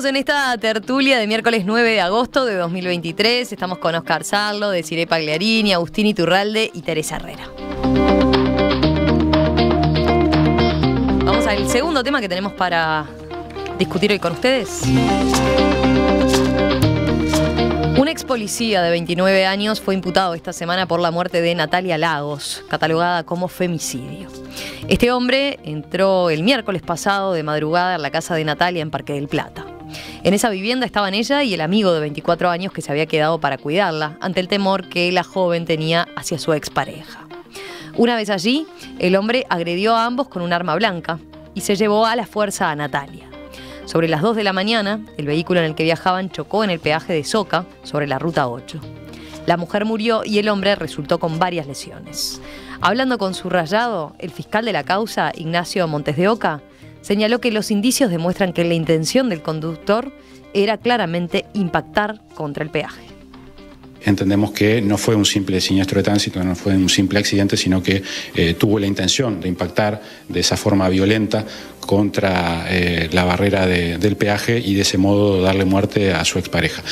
en esta tertulia de miércoles 9 de agosto de 2023. Estamos con Oscar Sarlo, Desiree Pagliarini, Agustín Iturralde y Teresa Herrera. Vamos al segundo tema que tenemos para discutir hoy con ustedes. Un ex policía de 29 años fue imputado esta semana por la muerte de Natalia Lagos, catalogada como femicidio. Este hombre entró el miércoles pasado de madrugada en la casa de Natalia en Parque del Plata. En esa vivienda estaban ella y el amigo de 24 años que se había quedado para cuidarla, ante el temor que la joven tenía hacia su expareja. Una vez allí, el hombre agredió a ambos con un arma blanca y se llevó a la fuerza a Natalia. Sobre las 2 de la mañana, el vehículo en el que viajaban chocó en el peaje de Soca, sobre la Ruta 8. La mujer murió y el hombre resultó con varias lesiones. Hablando con Subrayado, el fiscal de la causa, Ignacio Montes de Oca, señaló que los indicios demuestran que la intención del conductor era claramente impactar contra el peaje. Entendemos que no fue un simple siniestro de tránsito, no fue un simple accidente, sino que tuvo la intención de impactar de esa forma violenta contra la barrera del peaje y de ese modo darle muerte a su expareja.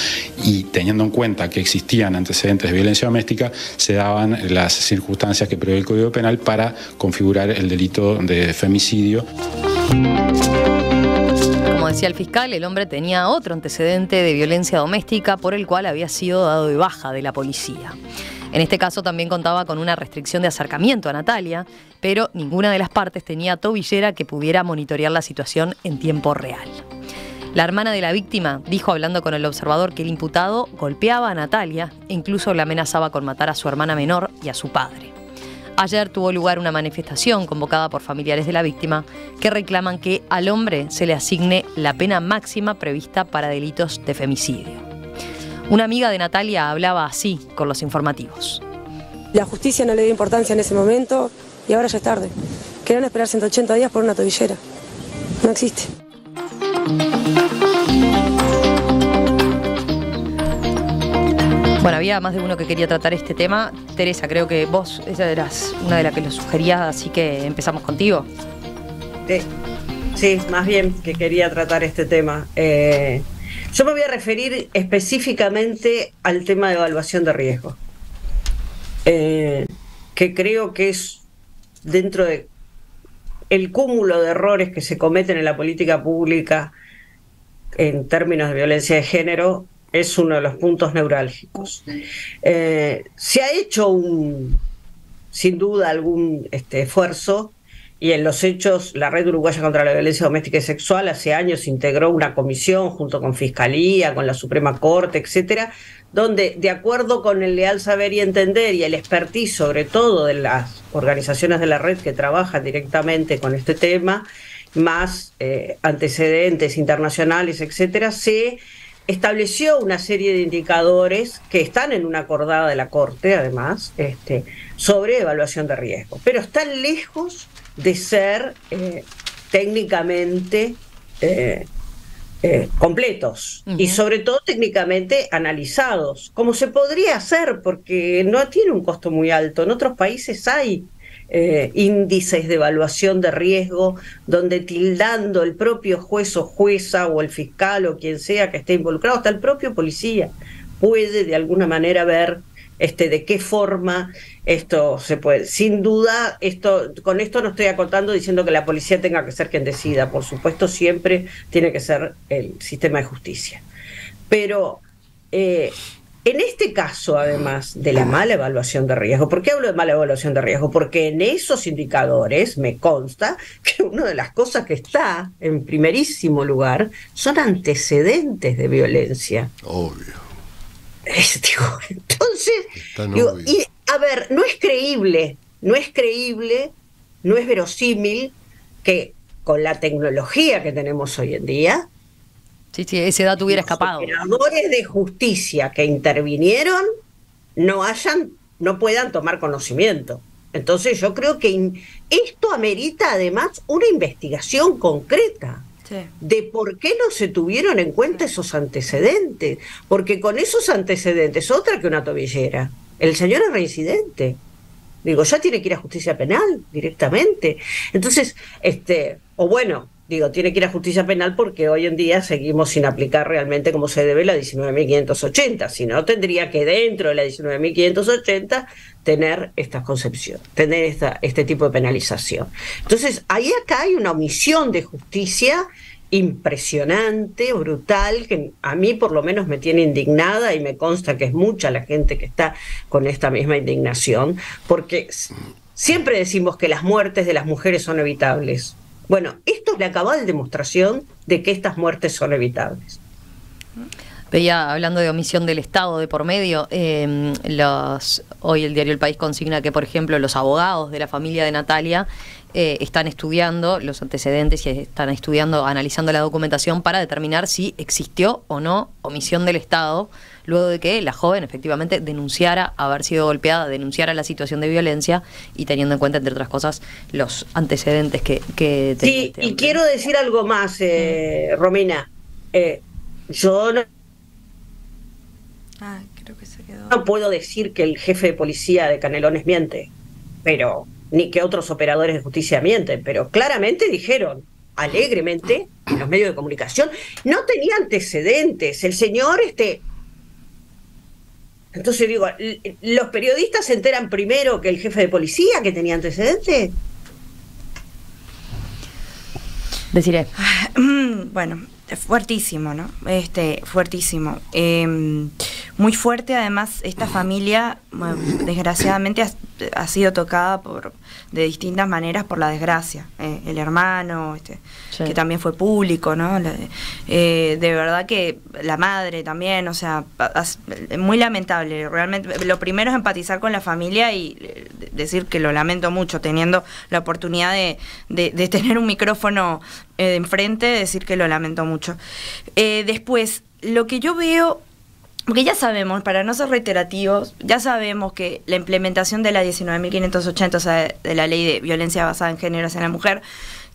Y teniendo en cuenta que existían antecedentes de violencia doméstica, se daban las circunstancias que prevé el Código Penal para configurar el delito de femicidio. Como decía el fiscal, el hombre tenía otro antecedente de violencia doméstica por el cual había sido dado de baja de la policía. En este caso también contaba con una restricción de acercamiento a Natalia, pero ninguna de las partes tenía tobillera que pudiera monitorear la situación en tiempo real. La hermana de la víctima dijo, hablando con El Observador, que el imputado golpeaba a Natalia e incluso la amenazaba con matar a su hermana menor y a su padre. Ayer tuvo lugar una manifestación convocada por familiares de la víctima que reclaman que al hombre se le asigne la pena máxima prevista para delitos de femicidio. Una amiga de Natalia hablaba así con los informativos. La justicia no le dio importancia en ese momento y ahora ya es tarde. Querían esperar 180 días por una tobillera. No existe. Bueno, había más de uno que quería tratar este tema. Teresa, creo que vos eras una de las que lo sugerías, así que empezamos contigo. Sí, más bien que quería tratar este tema. Yo me voy a referir específicamente al tema de evaluación de riesgo, que creo que es dentro de el cúmulo de errores que se cometen en la política pública en términos de violencia de género, es uno de los puntos neurálgicos. Se ha hecho sin duda algún esfuerzo, y en los hechos la Red Uruguaya contra la Violencia Doméstica y Sexual hace años integró una comisión junto con Fiscalía, con la Suprema Corte, etcétera, donde, de acuerdo con el leal saber y entender y el expertise, sobre todo de las organizaciones de la red que trabajan directamente con este tema, más antecedentes internacionales, etcétera, se estableció una serie de indicadores que están en una acordada de la Corte, además, sobre evaluación de riesgo, pero están lejos de ser técnicamente completos y sobre todo técnicamente analizados, como se podría hacer, porque no tiene un costo muy alto. En otros países hay índices de evaluación de riesgo donde, tildando el propio juez o jueza o el fiscal o quien sea que esté involucrado, hasta el propio policía puede de alguna manera ver de qué forma esto se puede. Sin duda, con esto no estoy acotando diciendo que la policía tenga que ser quien decida. Por supuesto, siempre tiene que ser el sistema de justicia. Pero en este caso, además de la mala evaluación de riesgo, ¿por qué hablo de mala evaluación de riesgo? Porque en esos indicadores me consta que una de las cosas que está en primerísimo lugar son antecedentes de violencia. Obvio. Entonces, y a ver, no es creíble, no es verosímil que con la tecnología que tenemos hoy en día, sí, ese dato hubiera escapado. Los operadores de justicia que intervinieron no puedan tomar conocimiento. Entonces yo creo que esto amerita además una investigación concreta. Sí. De por qué no se tuvieron en cuenta esos antecedentes, porque con esos antecedentes, otra que una tobillera, el señor es reincidente, ya tiene que ir a justicia penal directamente. Entonces, o bueno, Digo, tiene que ir a justicia penal porque hoy en día seguimos sin aplicar realmente como se debe la 19.580. Si no, tendría que dentro de la 19.580 tener estas concepciones, tener este tipo de penalización. Entonces, ahí acá hay una omisión de justicia impresionante, brutal, que a mí por lo menos me tiene indignada y me consta que es mucha la gente que está con esta misma indignación, porque siempre decimos que las muertes de las mujeres son evitables. Bueno, esto es la cabal demostración de que estas muertes son evitables. Veía, hablando de omisión del Estado de por medio, hoy el diario El País consigna que, por ejemplo, los abogados de la familia de Natalia están estudiando los antecedentes y están estudiando, analizando la documentación para determinar si existió o no omisión del Estado, luego de que la joven efectivamente denunciara haber sido golpeada, denunciara la situación de violencia y teniendo en cuenta, entre otras cosas, los antecedentes que sí, y quiero decir algo más, Romina. Yo creo que se quedó. No puedo decir que el jefe de policía de Canelones miente, pero ni que otros operadores de justicia mienten, pero claramente dijeron alegremente en los medios de comunicación, no tenía antecedentes, el señor Entonces digo, ¿los periodistas se enteran primero que el jefe de policía que tenía antecedentes? Deciré. Bueno, fuertísimo, ¿no? Fuertísimo. Muy fuerte, además, esta familia, bueno, desgraciadamente ha sido tocada de distintas maneras por la desgracia. El hermano, sí, que también fue público, ¿no? De verdad que la madre también, o sea, muy lamentable. Realmente, lo primero es empatizar con la familia y decir que lo lamento mucho, teniendo la oportunidad de tener un micrófono enfrente, decir que lo lamento mucho. Después, lo que yo veo, porque ya sabemos, para no ser reiterativos, ya sabemos que la implementación de la 19.580, o sea, de la ley de violencia basada en género hacia la mujer,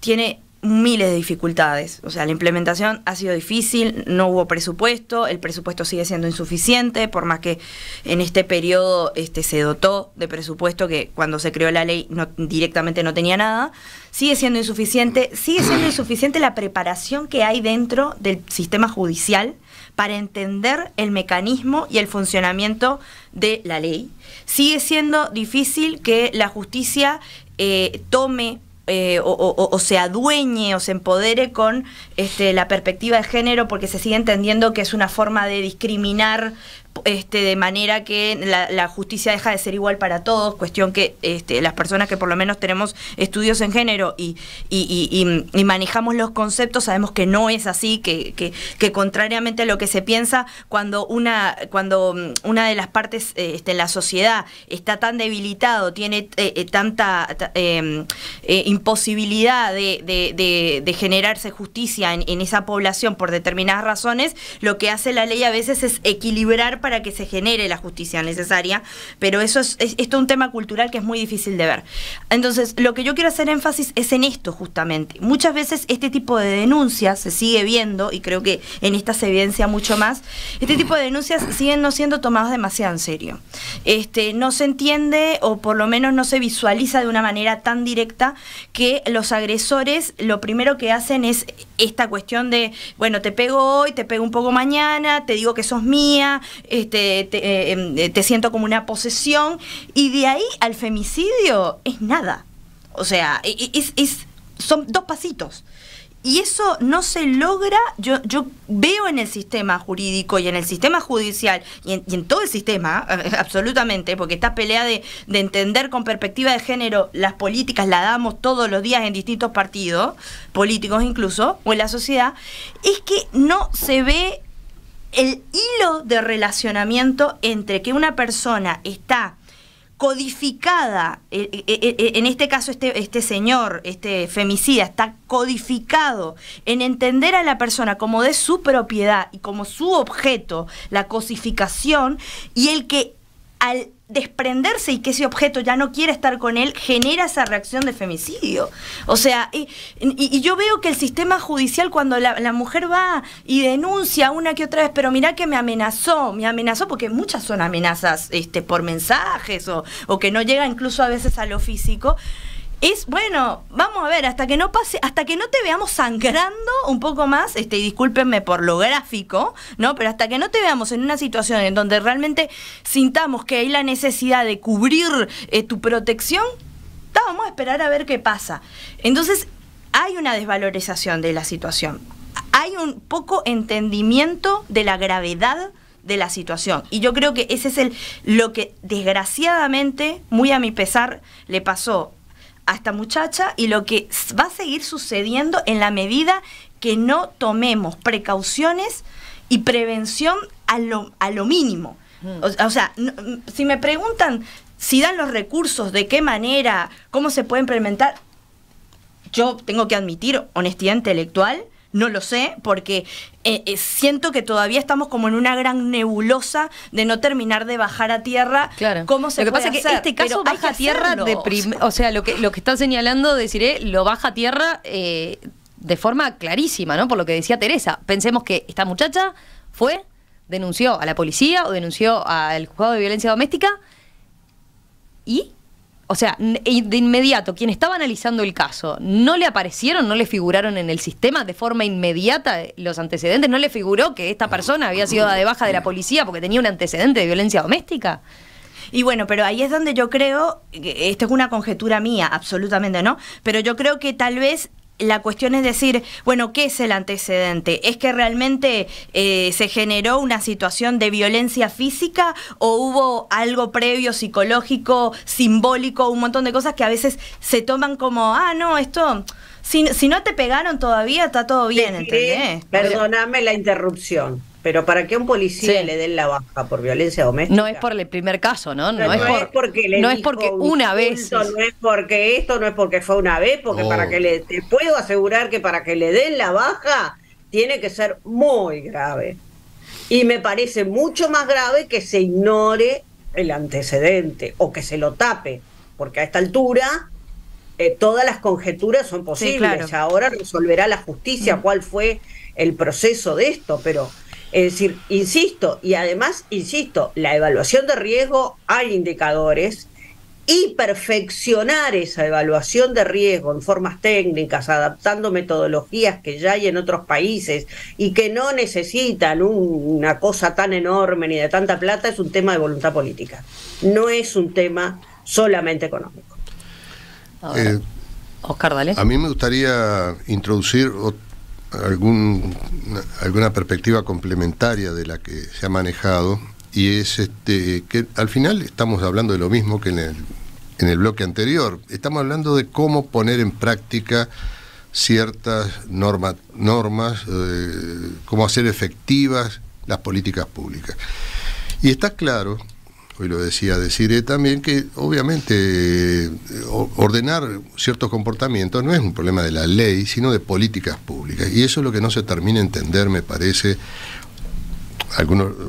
tiene miles de dificultades. O sea, la implementación ha sido difícil, no hubo presupuesto, el presupuesto sigue siendo insuficiente, por más que en este periodo se dotó de presupuesto, que cuando se creó la ley directamente no tenía nada, sigue siendo insuficiente la preparación que hay dentro del sistema judicial para entender el mecanismo y el funcionamiento de la ley. Sigue siendo difícil que la justicia tome o se adueñe o se empodere con la perspectiva de género, porque se sigue entendiendo que es una forma de discriminar de manera que la justicia deja de ser igual para todos, cuestión que las personas que por lo menos tenemos estudios en género y manejamos los conceptos sabemos que no es así, que contrariamente a lo que se piensa, cuando una de las partes en la sociedad está tan debilitado, tiene tanta imposibilidad de generarse justicia en esa población por determinadas razones, lo que hace la ley a veces es equilibrar para que se genere la justicia necesaria, pero eso es esto un tema cultural que es muy difícil de ver. Entonces, lo que yo quiero hacer énfasis es en esto justamente. Muchas veces este tipo de denuncias se sigue viendo, y creo que en esta se evidencia mucho más, este tipo de denuncias siguen no siendo tomadas demasiado en serio. No se entiende, o por lo menos no se visualiza de una manera tan directa, que los agresores lo primero que hacen es esta cuestión de, bueno, te pego hoy, te pego un poco mañana, te digo que sos mía, te siento como una posesión, y de ahí al femicidio es nada. O sea, son 2 pasitos. Y eso no se logra, yo veo en el sistema jurídico y en el sistema judicial y en todo el sistema, absolutamente, porque esta pelea de entender con perspectiva de género las políticas la damos todos los días en distintos partidos, políticos incluso, o en la sociedad, es que no se ve el hilo de relacionamiento entre que una persona está codificada, en este caso este señor, este femicida, está codificado en entender a la persona como de su propiedad y como su objeto, la cosificación, y el que al desprenderse y que ese objeto ya no quiere estar con él, genera esa reacción de femicidio. O sea, y yo veo que el sistema judicial, cuando la mujer va y denuncia una que otra vez, pero mirá que me amenazó, porque muchas son amenazas por mensajes o que no llega incluso a veces a lo físico, Es, bueno, vamos a ver, hasta que no pase, hasta que no te veamos sangrando un poco más, y discúlpenme por lo gráfico, ¿no? Pero hasta que no te veamos en una situación en donde realmente sintamos que hay la necesidad de cubrir tu protección, vamos a esperar a ver qué pasa. Entonces, hay una desvalorización de la situación. Hay un poco entendimiento de la gravedad de la situación. Y yo creo que ese es lo que desgraciadamente, muy a mi pesar, le pasó a esta muchacha y lo que va a seguir sucediendo en la medida que no tomemos precauciones y prevención a lo mínimo. O sea, si me preguntan si dan los recursos, de qué manera, cómo se puede implementar, yo tengo que admitir honestidad intelectual, no lo sé, porque siento que todavía estamos como en una gran nebulosa de no terminar de bajar a tierra. Claro. ¿Cómo se puede hacer? Lo que pasa es que este caso baja a tierra o sea, lo que está señalando, deciré, lo baja a tierra de forma clarísima, ¿no? Por lo que decía Teresa. Pensemos que esta muchacha denunció a la policía o denunció al juzgado de violencia doméstica y... O sea, de inmediato, quien estaba analizando el caso, ¿no le aparecieron, no le figuraron en el sistema de forma inmediata los antecedentes? ¿No le figuró que esta persona había sido dada de baja de la policía porque tenía un antecedente de violencia doméstica? Y bueno, pero ahí es donde yo creo, esto es una conjetura mía, absolutamente no, pero yo creo que tal vez la cuestión es decir, bueno, ¿qué es el antecedente? ¿Es que realmente se generó una situación de violencia física o hubo algo previo, psicológico, simbólico, un montón de cosas que a veces se toman como, no, esto, si no te pegaron todavía, está todo bien, ¿entendés? Perdóname la interrupción, pero para que a un policía le den la baja por violencia doméstica... No es por el primer caso, ¿no? No es porque una vez... No es porque esto, no es porque fue una vez, porque te puedo asegurar que para que le den la baja tiene que ser muy grave. Y me parece mucho más grave que se ignore el antecedente o que se lo tape, porque a esta altura... todas las conjeturas son posibles. Sí, claro. Ahora resolverá la justicia cuál fue el proceso de esto, pero es decir, insisto, y además, la evaluación de riesgo, hay indicadores, y perfeccionar esa evaluación de riesgo en formas técnicas, adaptando metodologías que ya hay en otros países y que no necesitan una cosa tan enorme ni de tanta plata, es un tema de voluntad política, no es un tema solamente económico. Oscar, dale. A mí me gustaría introducir alguna perspectiva complementaria de la que se ha manejado, y es que al final estamos hablando de lo mismo que en el bloque anterior. Estamos hablando de cómo poner en práctica ciertas normas, cómo hacer efectivas las políticas públicas. Y está claro, hoy lo decía Desiree también, que obviamente ordenar ciertos comportamientos no es un problema de la ley, sino de políticas públicas. Y eso es lo que no se termina de entender, me parece.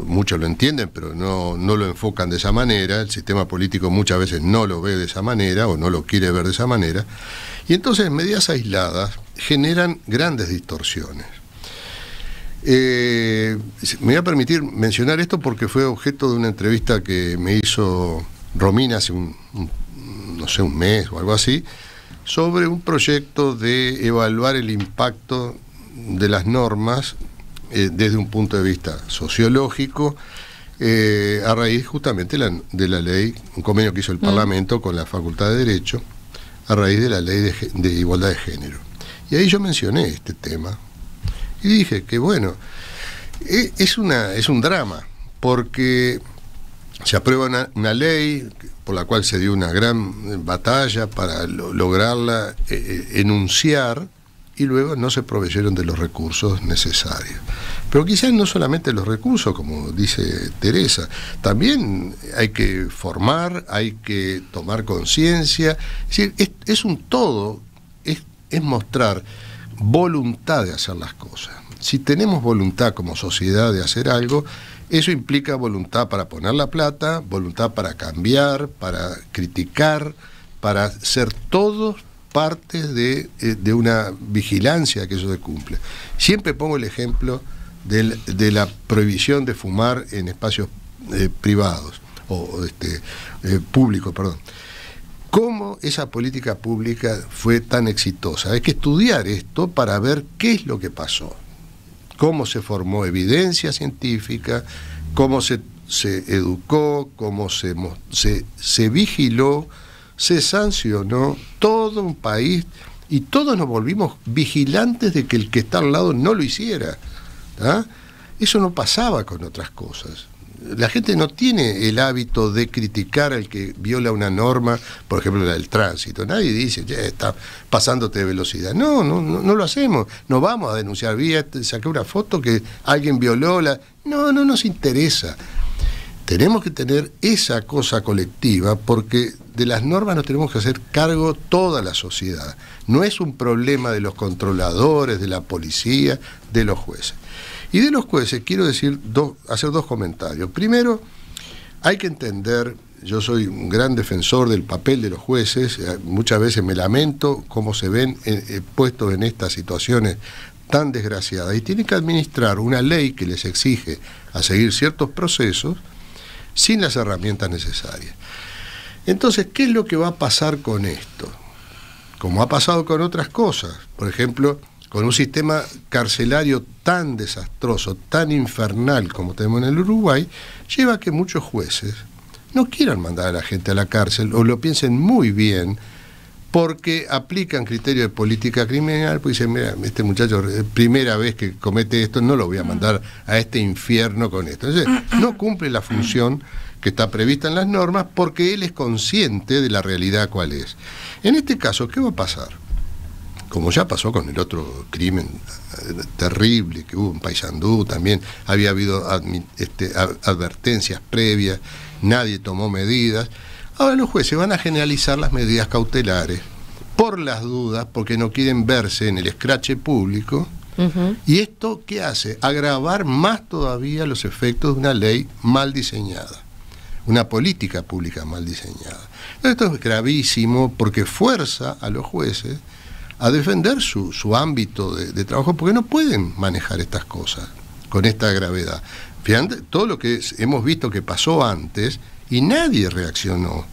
Muchos lo entienden, pero no lo enfocan de esa manera. El sistema político muchas veces no lo ve de esa manera o no lo quiere ver de esa manera. Y entonces medidas aisladas generan grandes distorsiones. Me voy a permitir mencionar esto porque fue objeto de una entrevista que me hizo Romina hace un mes o algo así, sobre un proyecto de evaluar el impacto de las normas desde un punto de vista sociológico, a raíz justamente de la ley, un convenio que hizo el Parlamento con la Facultad de Derecho, a raíz de la ley de igualdad de género. Y ahí yo mencioné este tema. Y dije que bueno, es un drama, porque se aprueba una ley por la cual se dio una gran batalla para lograrla enunciar, y luego no se proveyeron de los recursos necesarios. Pero quizás no solamente los recursos, como dice Teresa, también hay que formar, hay que tomar conciencia. Es decir, es un todo, es mostrar voluntad de hacer las cosas. Si tenemos voluntad como sociedad de hacer algo, eso implica voluntad para poner la plata, voluntad para cambiar, para criticar, para ser todos partes de una vigilancia que eso se cumple. Siempre pongo el ejemplo de la prohibición de fumar en espacios privados, o públicos, perdón. ¿Cómo esa política pública fue tan exitosa? Hay que estudiar esto para ver qué es lo que pasó, cómo se formó evidencia científica, cómo se educó, cómo se vigiló, se sancionó todo un país y todos nos volvimos vigilantes de que el que está al lado no lo hiciera. ¿Ah? Eso no pasaba con otras cosas. La gente no tiene el hábito de criticar al que viola una norma, por ejemplo la del tránsito. Nadie dice, está pasándote de velocidad. No lo hacemos. No vamos a denunciar. Saqué una foto que alguien violó la... No nos interesa. Tenemos que tener esa cosa colectiva porque de las normas nos tenemos que hacer cargo toda la sociedad. No es un problema de los controladores, de la policía, de los jueces. Y de los jueces quiero hacer dos comentarios. Primero, hay que entender, yo soy un gran defensor del papel de los jueces, muchas veces me lamento cómo se ven puestos en estas situaciones tan desgraciadas, y tienen que administrar una ley que les exige a seguir ciertos procesos sin las herramientas necesarias. Entonces, ¿qué es lo que va a pasar con esto? Como ha pasado con otras cosas, por ejemplo, con un sistema carcelario tan desastroso, tan infernal como tenemos en el Uruguay, lleva a que muchos jueces no quieran mandar a la gente a la cárcel o lo piensen muy bien porque aplican criterios de política criminal, pues dicen, mira, este muchacho, primera vez que comete esto, no lo voy a mandar a este infierno con esto. Entonces, no cumple la función que está prevista en las normas porque él es consciente de la realidad cuál es. En este caso, ¿qué va a pasar? Como ya pasó con el otro crimen terrible que hubo en Paysandú, también había habido advertencias previas, nadie tomó medidas. Ahora los jueces van a generalizar las medidas cautelares por las dudas, porque no quieren verse en el escrache público. ¿Y esto qué hace? Agravar más todavía los efectos de una ley mal diseñada, una política pública mal diseñada. Esto es gravísimo porque fuerza a los jueces a defender su ámbito de trabajo, porque no pueden manejar estas cosas con esta gravedad. Fíjate, todo lo que hemos visto que pasó antes y nadie reaccionó.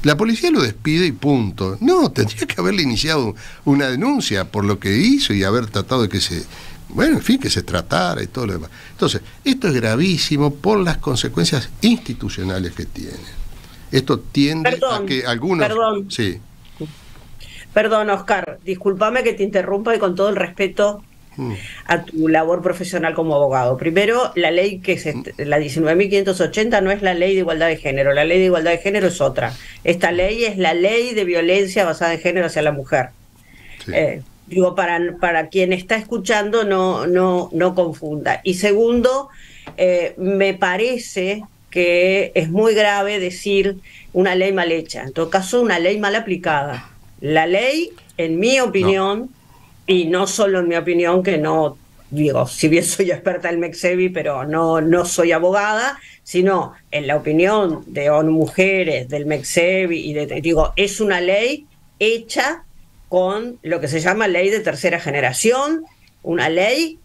La policía lo despide y punto. No, tendría que haberle iniciado una denuncia por lo que hizo y haber tratado de que que se tratara y todo lo demás. Entonces, esto es gravísimo por las consecuencias institucionales que tiene. Esto tiende a que algunos... Sí. Perdón, Oscar, discúlpame que te interrumpa y con todo el respeto a tu labor profesional como abogado. Primero, la ley la 19.580 no es la ley de igualdad de género, la ley de igualdad de género es otra. Esta ley es la ley de violencia basada en género hacia la mujer. Sí. Digo, para quien está escuchando no confunda. Y segundo, me parece que es muy grave decir una ley mal hecha, en todo caso una ley mal aplicada. La ley, en mi opinión, y no solo en mi opinión, que no, digo, si bien soy experta en MECSEVI, pero no soy abogada, sino en la opinión de ONU Mujeres, del MECSEVI, digo, es una ley hecha con lo que se llama ley de tercera generación, una ley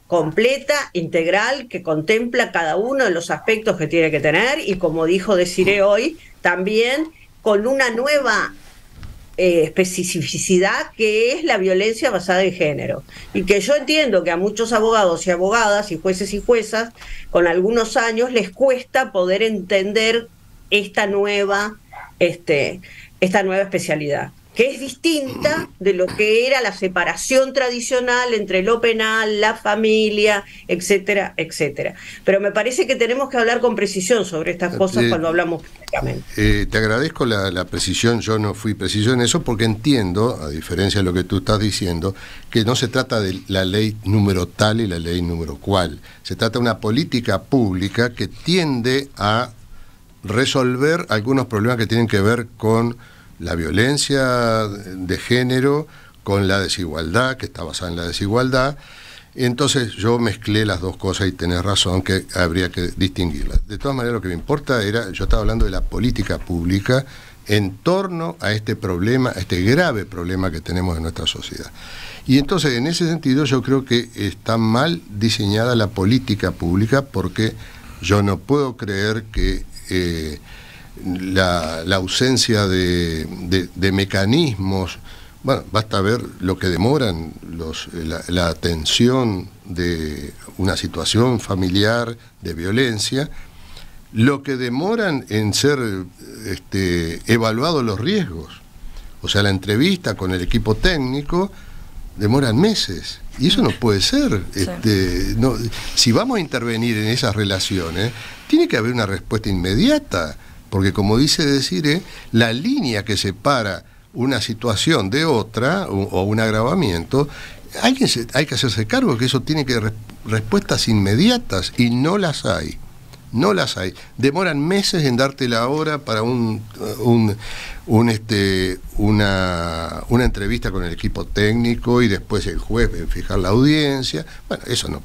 completa, integral, que contempla cada uno de los aspectos que tiene que tener, y como dijo Desiree hoy, también con una nueva especificidad que es la violencia basada en género, y que yo entiendo que a muchos abogados y abogadas y jueces y juezas con algunos años les cuesta poder entender esta nueva especialidad, que es distinta de lo que era la separación tradicional entre lo penal, la familia, etcétera, etcétera. Pero me parece que tenemos que hablar con precisión sobre estas cosas cuando hablamos públicamente. Te agradezco la precisión, yo no fui preciso en eso porque entiendo, a diferencia de lo que tú estás diciendo, que no se trata de la ley número tal y la ley número cual. Se trata de una política pública que tiende a resolver algunos problemas que tienen que ver con la violencia de género, con la desigualdad, que está basada en la desigualdad. Entonces yo mezclé las dos cosas y tenés razón que habría que distinguirlas. De todas maneras, lo que me importa yo estaba hablando de la política pública en torno a este problema, a este grave problema que tenemos en nuestra sociedad. Y entonces, en ese sentido, yo creo que está mal diseñada la política pública, porque yo no puedo creer que la ausencia de mecanismos. Bueno, basta ver lo que demoran la atención de una situación familiar de violencia, lo que demoran en ser evaluados los riesgos. O sea, la entrevista con el equipo técnico demoran meses. Y eso no puede ser. No, si vamos a intervenir en esas relaciones, tiene que haber una respuesta inmediata. Porque, como dice Desiree, la línea que separa una situación de otra o un agravamiento, hay que hacerse cargo de que eso tiene que respuestas inmediatas, y no las hay. No las hay. Demoran meses en darte la hora para una entrevista con el equipo técnico, y después el juez en fijar la audiencia. Bueno, eso no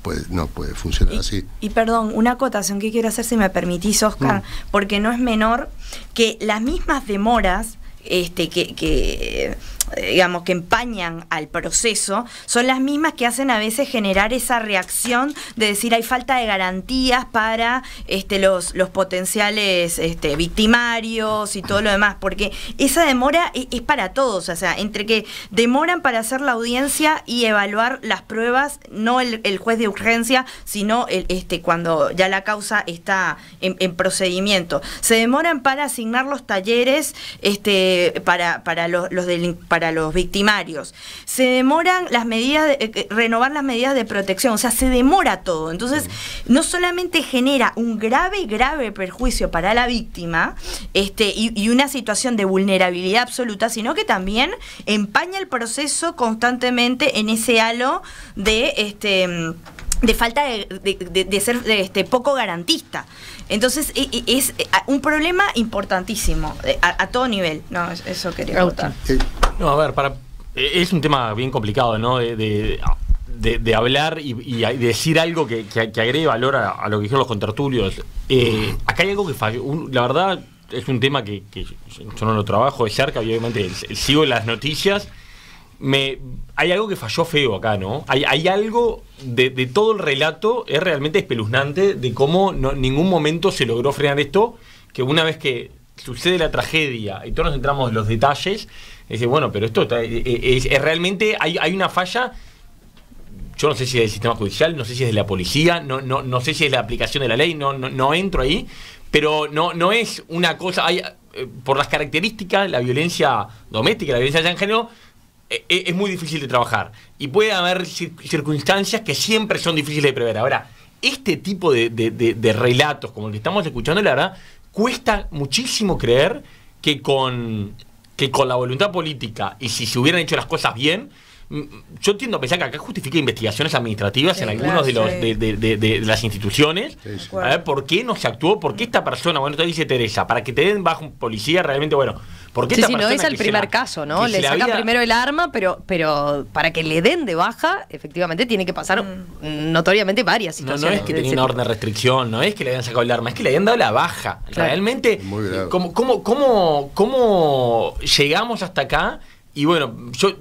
puede funcionar así. Y perdón, una acotación que quiero hacer, si me permitís, Oscar, porque no es menor que las mismas demoras que digamos, que empañan al proceso, son las mismas que hacen a veces generar esa reacción de decir hay falta de garantías para los potenciales victimarios y todo lo demás, porque esa demora es para todos, o sea, entre que demoran para hacer la audiencia y evaluar las pruebas, no el juez de urgencia, sino cuando ya la causa está en procedimiento. Se demoran para asignar los talleres para los victimarios. Se demoran las medidas, renovar las medidas de protección, o sea, se demora todo. Entonces, no solamente genera un grave perjuicio para la víctima y una situación de vulnerabilidad absoluta, sino que también empaña el proceso constantemente en ese halo de falta de ser poco garantista. Entonces es un problema importantísimo a todo nivel. No, eso quería contar. No, a ver, es un tema bien complicado, ¿no? De hablar y decir algo que agregue valor a lo que dijeron los contertulios. Acá hay algo que falló. La verdad, es un tema que yo no lo trabajo de cerca, obviamente sigo las noticias. Hay algo que falló feo acá, ¿no? Hay algo de todo el relato, es realmente espeluznante de cómo en ningún momento se logró frenar esto, que una vez que sucede la tragedia y todos nos entramos en los detalles, es bueno, pero esto es realmente, hay una falla. Yo no sé si es del sistema judicial, no sé si es de la policía, no sé si es la aplicación de la ley, no entro ahí, pero no es una cosa, por las características, la violencia doméstica, la violencia de género, es muy difícil de trabajar y puede haber circunstancias que siempre son difíciles de prever. Ahora, este tipo de relatos como el que estamos escuchando, la verdad, cuesta muchísimo creer que con la voluntad política y si se hubieran hecho las cosas bien, yo tiendo a pensar que acá justifica investigaciones administrativas en algunos de las instituciones. A ver, ¿por qué no se actuó? ¿Por qué esta persona, bueno, te dice Teresa, para que te den bajo un policía realmente, bueno, ¿por qué esta persona? No es el primer caso, ¿no? Le sacan primero el arma, pero para que le den de baja, efectivamente tiene que pasar notoriamente varias situaciones. No es que tenía una orden de restricción, no es que le hayan sacado el arma, es que le habían dado la baja. Claro. Realmente, ¿cómo llegamos hasta acá? Y bueno, yo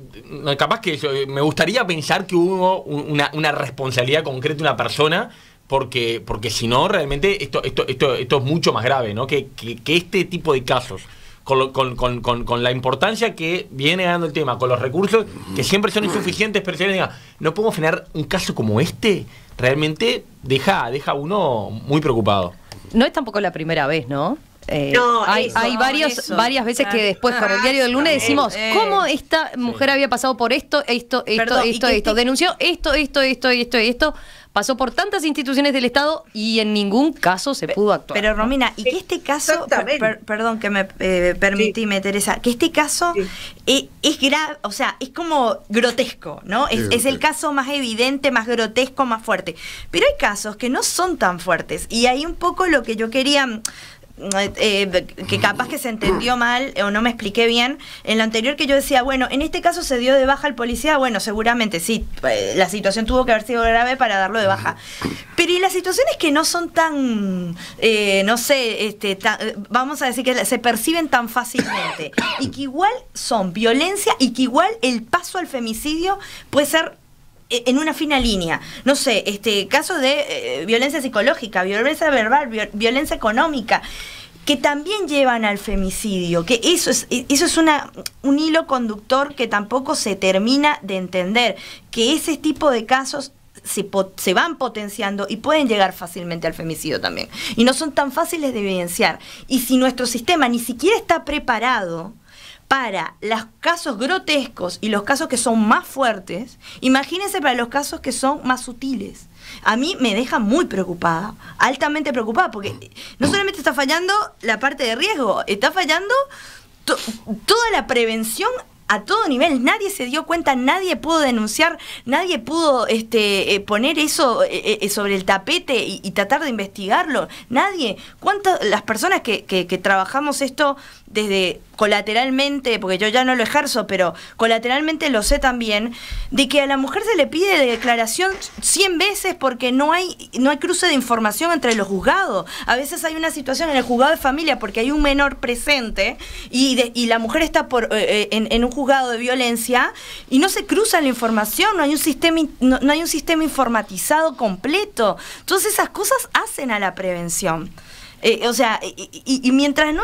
capaz que me gustaría pensar que hubo una responsabilidad concreta de una persona, porque si no, realmente esto es mucho más grave, ¿no? Que este tipo de casos, con la importancia que viene dando el tema, con los recursos que siempre son insuficientes, pero si alguien diga, no podemos frenar un caso como este, realmente deja a uno muy preocupado. No es tampoco la primera vez, ¿no? Hay varias veces que después con el diario del lunes decimos cómo esta mujer había pasado por esto, denunció esto, pasó por tantas instituciones del Estado y en ningún caso se pudo actuar. Pero Romina, y que este caso, perdón que me permitíme, Teresa, que este caso es grave, o sea, es como grotesco, ¿no? Es el caso más evidente, más grotesco, más fuerte. Pero hay casos que no son tan fuertes y ahí un poco lo que yo quería... que capaz que se entendió mal o no me expliqué bien en lo anterior, que yo decía, bueno, en este caso se dio de baja al policía, bueno, seguramente sí, la situación tuvo que haber sido grave para darlo de baja, pero y las situaciones que no son tan no sé, vamos a decir que se perciben tan fácilmente y que igual son violencia y que igual el paso al femicidio puede ser en una fina línea, no sé, casos de violencia psicológica, violencia verbal, violencia económica, que también llevan al femicidio, que eso es un hilo conductor que tampoco se termina de entender, que ese tipo de casos se van potenciando y pueden llegar fácilmente al femicidio también, y no son tan fáciles de evidenciar. Y si nuestro sistema ni siquiera está preparado para los casos grotescos y los casos que son más fuertes, imagínense para los casos que son más sutiles. A mí me deja muy preocupada, altamente preocupada, porque no solamente está fallando la parte de riesgo, está fallando toda la prevención a todo nivel. Nadie se dio cuenta, nadie pudo denunciar, nadie pudo poner eso sobre el tapete y tratar de investigarlo. Nadie. ¿Cuántas las personas que trabajamos esto desde colateralmente, porque yo ya no lo ejerzo, pero colateralmente lo sé también, de que a la mujer se le pide de declaración 100 veces porque no hay cruce de información entre los juzgados? A veces hay una situación en el juzgado de familia porque hay un menor presente y la mujer está en un juzgado de violencia y no se cruza la información, no hay un sistema informatizado completo. Todas esas cosas hacen a la prevención. Y mientras no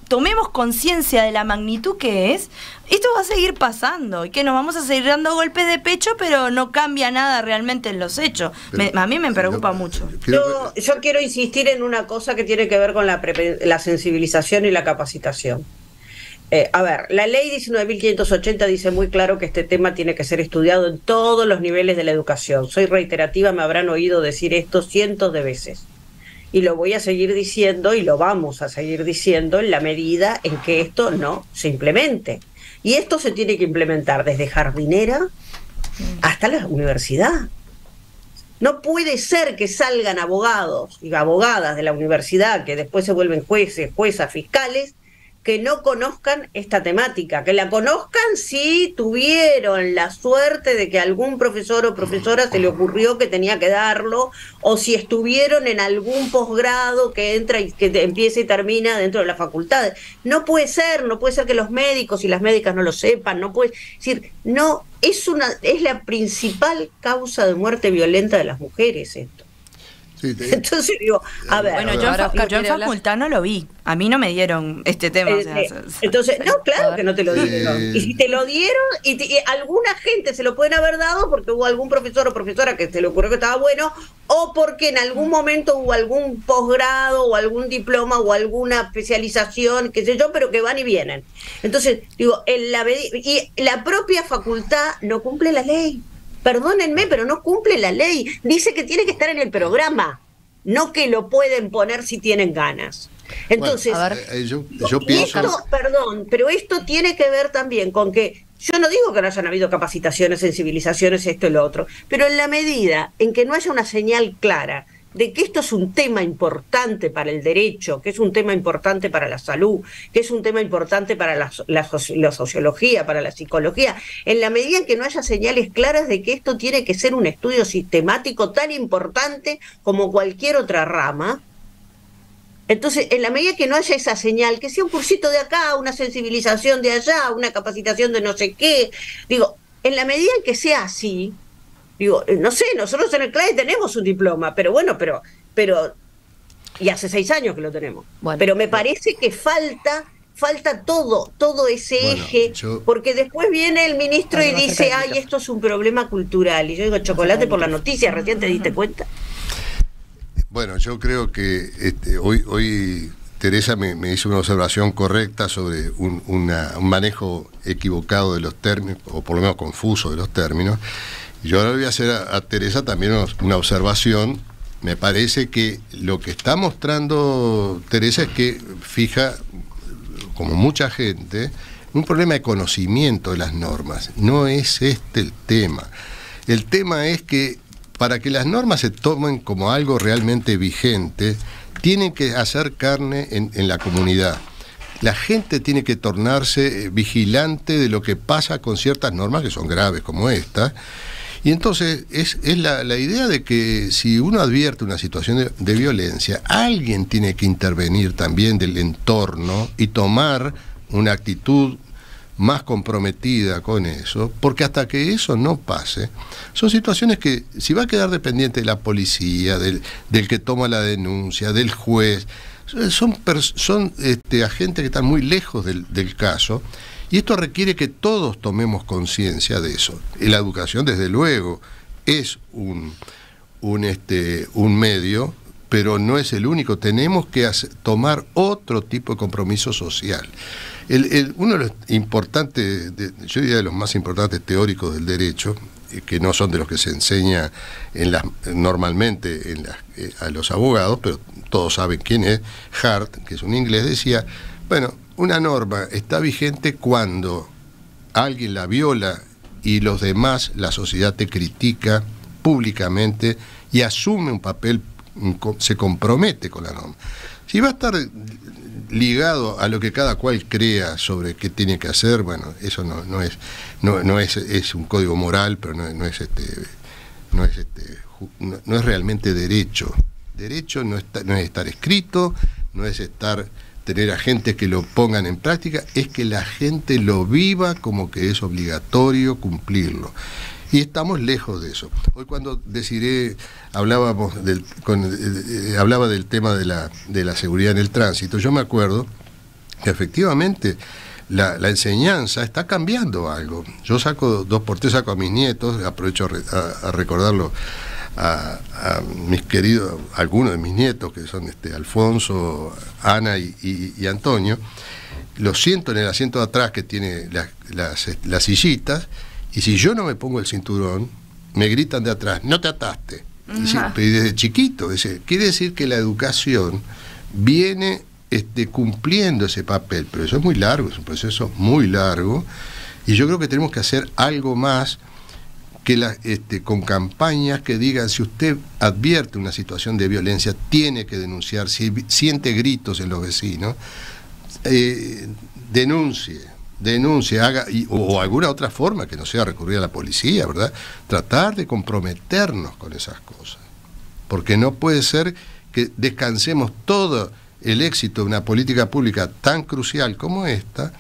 tomemos conciencia de la magnitud que es, esto va a seguir pasando y que nos vamos a seguir dando golpes de pecho, pero no cambia nada realmente en los hechos. A mí me preocupa mucho. Yo quiero insistir en una cosa que tiene que ver con la sensibilización y la capacitación. A ver, la ley 19.580 dice muy claro que este tema tiene que ser estudiado en todos los niveles de la educación. Soy reiterativa, me habrán oído decir esto cientos de veces. Y lo voy a seguir diciendo y lo vamos a seguir diciendo en la medida en que esto no se implemente. Y esto se tiene que implementar desde jardinera hasta la universidad. No puede ser que salgan abogados y abogadas de la universidad que después se vuelven jueces, juezas, fiscales, que no conozcan esta temática, que la conozcan si tuvieron la suerte de que algún profesor o profesora se le ocurrió que tenía que darlo, o si estuvieron en algún posgrado que entra y que empieza y termina dentro de la facultad. No puede ser que los médicos y las médicas no lo sepan, no puede, es decir, no, es la principal causa de muerte violenta de las mujeres esto. Sí, entonces digo, a ver, bueno, yo en facultad no lo vi, a mí no me dieron este tema. Entonces, no, claro que no te lo dieron. Y si te lo dieron, y alguna gente se lo pueden haber dado porque hubo algún profesor o profesora que se le ocurrió que estaba bueno, o porque en algún momento hubo algún posgrado o algún diploma o alguna especialización, qué sé yo, pero que van y vienen. Entonces, digo, y la propia facultad no cumple la ley. Perdónenme, pero no cumple la ley. Dice que tiene que estar en el programa, no que lo pueden poner si tienen ganas. Entonces, yo pienso... Perdón, pero esto tiene que ver también con que, yo no digo que no hayan habido capacitaciones, sensibilizaciones, esto y lo otro, pero en la medida en que no haya una señal clara de que esto es un tema importante para el derecho, que es un tema importante para la salud, que es un tema importante para la sociología, para la psicología, en la medida en que no haya señales claras de que esto tiene que ser un estudio sistemático tan importante como cualquier otra rama, entonces, en la medida que no haya esa señal, que sea un cursito de acá, una sensibilización de allá, una capacitación de no sé qué, digo, en la medida en que sea así, digo, no sé, nosotros en el CLAE tenemos un diploma, pero bueno, pero y hace 6 años que lo tenemos. Bueno, pero me parece que falta todo ese eje, porque después viene el ministro y dice, ay, esto es un problema cultural. Y yo digo, chocolate por la noticia, recién te diste cuenta. Bueno, yo creo que hoy Teresa me hizo una observación correcta sobre un manejo equivocado de los términos, o por lo menos confuso de los términos. Yo ahora le voy a hacer a Teresa también una observación. Me parece que lo que está mostrando Teresa es que fija, como mucha gente, un problema de conocimiento de las normas. No es este el tema. El tema es que para que las normas se tomen como algo realmente vigente, tienen que hacer carne en la comunidad. La gente tiene que tornarse vigilante de lo que pasa con ciertas normas que son graves como esta. Y entonces es la idea de que si uno advierte una situación de violencia, alguien tiene que intervenir también del entorno y tomar una actitud más comprometida con eso, porque hasta que eso no pase, son situaciones que si va a quedar dependiente de la policía, del que toma la denuncia, del juez, son agentes que están muy lejos del caso, y esto requiere que todos tomemos conciencia de eso. Y la educación, desde luego, es un medio, pero no es el único. Tenemos que tomar otro tipo de compromiso social. Uno de los importantes, yo diría de los más importantes teóricos del derecho, que no son de los que se enseña normalmente a los abogados, pero todos saben quién es, Hart, que es un inglés, decía, bueno, una norma está vigente cuando alguien la viola y los demás, la sociedad te critica públicamente y asume un papel, se compromete con la norma. Si va a estar ligado a lo que cada cual crea sobre qué tiene que hacer, bueno, eso no es un código moral, pero no es realmente derecho. Derecho no es estar escrito, no es tener agentes que lo pongan en práctica, es que la gente lo viva como que es obligatorio cumplirlo. Y estamos lejos de eso. Hoy cuando Desiree hablaba del tema de la seguridad en el tránsito, yo me acuerdo que efectivamente la enseñanza está cambiando algo. Yo saco 2x3, saco a mis nietos, aprovecho a recordarlo a mis queridos, algunos de mis nietos, que son Alfonso, Ana y Antonio, los siento en el asiento de atrás que tiene las sillitas, y si yo no me pongo el cinturón, me gritan de atrás, no te ataste. Y desde chiquito, quiere decir que la educación viene cumpliendo ese papel, pero eso es muy largo, es un proceso muy largo, y yo creo que tenemos que hacer algo más que con campañas que digan, si usted advierte una situación de violencia, tiene que denunciar, si siente gritos en los vecinos, denuncie, haga, o alguna otra forma que no sea recurrir a la policía, ¿verdad? Tratar de comprometernos con esas cosas, porque no puede ser que descansemos todo el éxito de una política pública tan crucial como esta,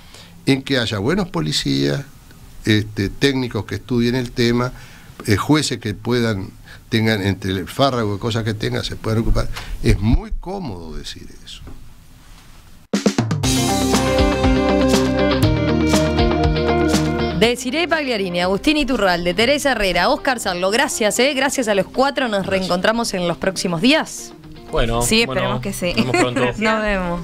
en que haya buenos policías, técnicos que estudien el tema, jueces que tengan entre el fárrago de cosas que tengan, se puedan ocupar. Es muy cómodo decir eso. Desiree Pagliarini, Agustín Iturralde, Teresa Herrera, Óscar Sarlo, gracias, gracias a los cuatro, nos reencontramos en los próximos días. Bueno, sí, esperemos que sí. Nos vemos pronto. Nos vemos.